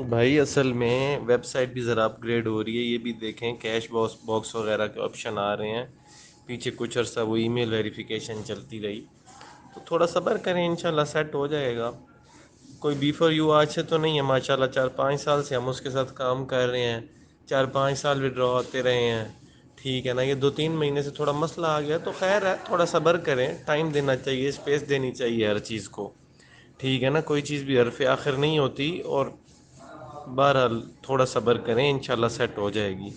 بھائی اصل میں ویب سائٹ بھی ذرا اپ گریڈ ہو رہی ہے، یہ بھی دیکھیں کیش باکس وغیرہ کے آپشن آ رہے ہیں۔ پیچھے کچھ عرصہ وہ ای میل ویریفیکیشن چلتی رہی، تو تھوڑا صبر کریں، انشاءاللہ سیٹ ہو جائے گا۔ کوئی بی فور یو آج سے تو نہیں ہے، ماشاءاللہ 4-5 سال سے ہم اس کے ساتھ کام کر رہے ہیں، 4-5 سال ودرا ہوتے رہے ہیں، ٹھیک ہے نا۔ یہ 2-3 مہینے سے تھوڑا مسئلہ آ گیا تو خیر ہے، تھوڑا صبر کریں، ٹائم دینا چاہیے، اسپیس دینی چاہیے ہر چیز کو، ٹھیک ہے نا۔ کوئی چیز بھی حرف آخر نہیں ہوتی، اور بہرحال تھوڑا صبر کریں، انشاءاللہ سیٹ ہو جائے گی۔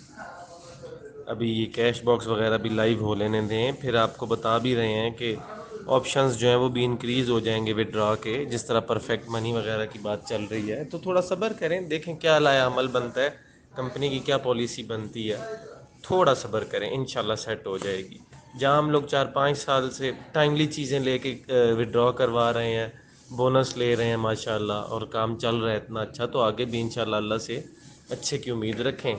ابھی یہ کیش باکس وغیرہ بھی لائیو ہو لینے دیں، پھر آپ کو بتا بھی رہے ہیں کہ آپشنز جو ہیں وہ بھی انکریز ہو جائیں گے ودرا کے، جس طرح پرفیکٹ منی وغیرہ کی بات چل رہی ہے، تو تھوڑا صبر کریں، دیکھیں کیا لایا عمل بنتا ہے، کمپنی کی کیا پالیسی بنتی ہے، تھوڑا صبر کریں، انشاءاللہ سیٹ ہو جائے گی۔ جہاں ہم لوگ 4-5 سال سے ٹائملی چیزیں لے کے ودرا کروا رہے ہیں، بونس لے رہے ہیں ماشاءاللہ، اور کام چل رہا ہے اتنا اچھا، تو آگے بھی انشاءاللہ اللہ سے اچھے کی امید رکھیں۔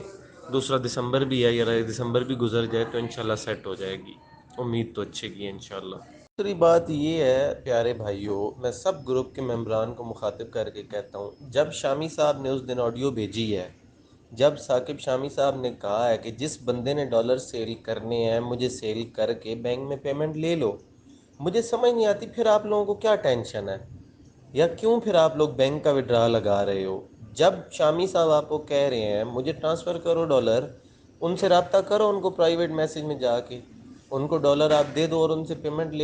2 دسمبر بھی ہے، یا دسمبر بھی گزر جائے تو انشاءاللہ سیٹ ہو جائے گی، امید تو اچھے کی ہے انشاءاللہ۔ دوسری بات یہ ہے پیارے بھائیوں، میں سب گروپ کے ممبران کو مخاطب کر کے کہتا ہوں، جب شامی صاحب نے اس دن آڈیو بھیجی ہے، جب ثاقب شامی صاحب نے کہا ہے کہ جس بندے نے ڈالر سیل کرنے ہیں مجھے سیل کر کے بینک میں پیمنٹ لے لو، مجھے سمجھ نہیں آتی پھر آپ لوگوں کو کیا ٹینشن ہے، یا کیوں پھر آپ لوگ بینک کا وڈرا لگا رہے ہو؟ جب شامی صاحب آپ کو کہہ رہے ہیں مجھے ٹرانسفر کرو ڈالر، ان سے رابطہ کرو، ان کو پرائیویٹ میسج میں جا کے ان کو ڈالر آپ دے دو اور ان سے پیمنٹ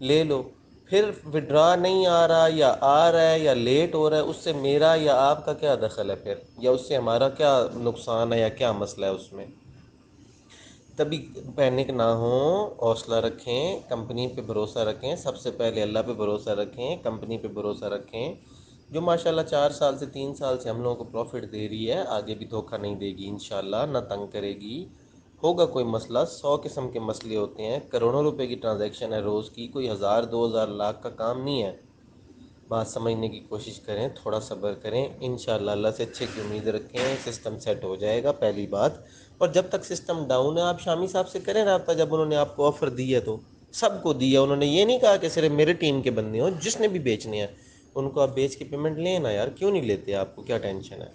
لے لو۔ پھر وڈرا نہیں آ رہا یا آ رہا ہے یا لیٹ ہو رہا ہے، اس سے میرا یا آپ کا کیا دخل ہے پھر، یا اس سے ہمارا کیا نقصان ہے یا کیا مسئلہ ہے اس میں؟ تبھی پینک نہ ہوں، حوصلہ رکھیں، کمپنی پہ بھروسہ رکھیں، سب سے پہلے اللہ پہ بھروسہ رکھیں، کمپنی پہ بھروسہ رکھیں، جو ماشاءاللہ 4 سال سے 3 سال سے ہم لوگوں کو پروفٹ دے رہی ہے، آگے بھی دھوکہ نہیں دے گی انشاءاللہ، نہ تنگ کرے گی۔ ہوگا کوئی مسئلہ، 100 قسم کے مسئلے ہوتے ہیں، کروڑوں روپے کی ٹرانزیکشن ہے روز کی، کوئی 1000 2000 لاکھ کا کام نہیں ہے۔ بات سمجھنے کی کوشش کریں، تھوڑا صبر کریں، انشاءاللہ اللہ سے اچھے کی امید رکھیں، سسٹم سیٹ ہو جائے گا پہلی بات۔ اور جب تک سسٹم ڈاؤن ہے آپ شامی صاحب سے کریں رابطہ، جب انہوں نے آپ کو آفر دی ہے تو سب کو دی ہے انہوں نے، یہ نہیں کہا کہ صرف میرے ٹیم کے بندے ہوں، جس نے بھی بیچنے ہیں ان کو آپ بیچ کے پیمنٹ لیں نا یار، کیوں نہیں لیتے؟ آپ کو کیا ٹینشن ہے؟